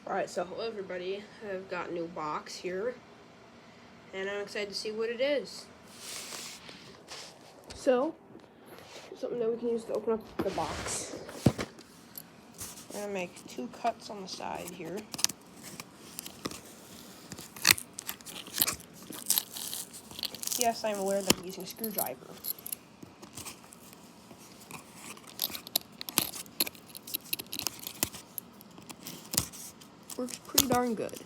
Alright, so hello everybody. I've got a new box here, and I'm excited to see what it is. So, something that we can use to open up the box. I'm going to make 2 cuts on the side here. Yes, I'm aware that I'm using a screwdriver. Works pretty darn good.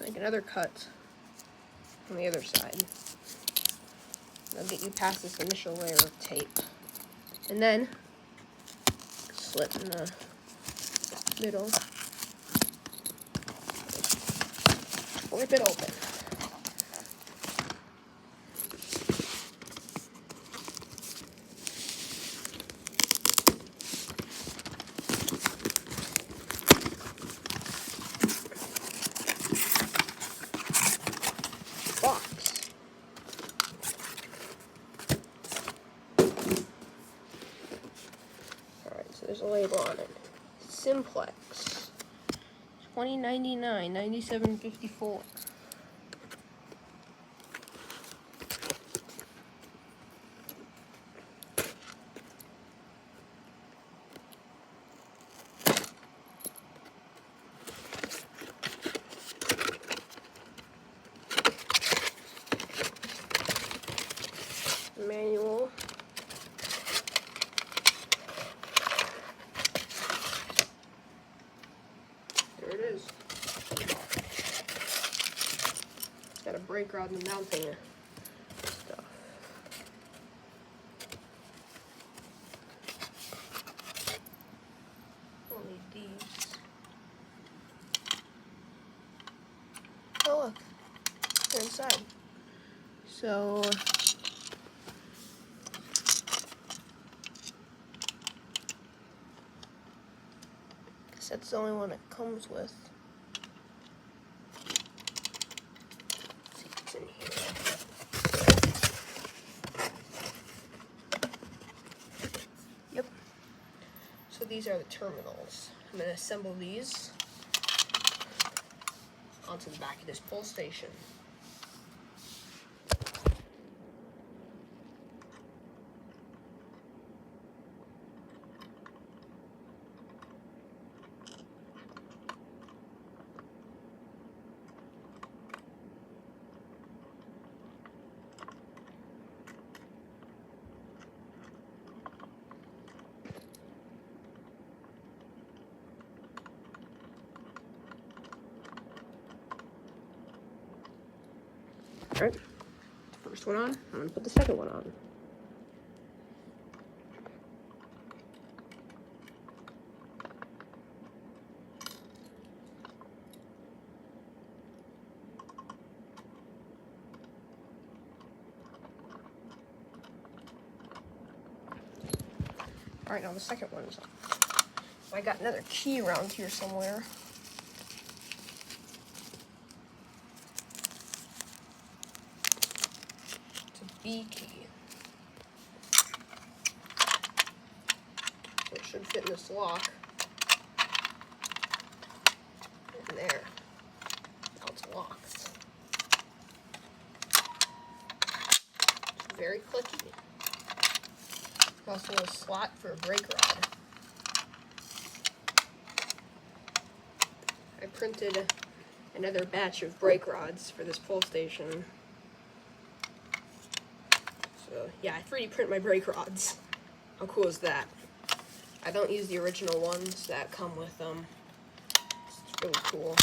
Make another cut on the other side. That'll get you past this initial layer of tape. And then, slit in the middle. Rip it open. Box. Alright, so there's a label on it. Simplex. $20.99, $97.54. Manual. There it is. It's got a brake rod and mounting stuff. I'll need these. Oh look, they're inside. So that's the only one it comes with. Let's see what's in here. Yep. So these are the terminals. I'm going to assemble these onto the back of this pull station. Alright, first one on, I'm going to put the second one on. Alright, now the second one is on. I got another key around here somewhere. B key. It should fit in this lock. And there. Now it's locked. It's very clicky. Also a slot for a brake rod. I printed another batch of brake rods for this pull station. So, yeah, I 3D print my brake rods. How cool is that? I don't use the original ones that come with them. It's really cool.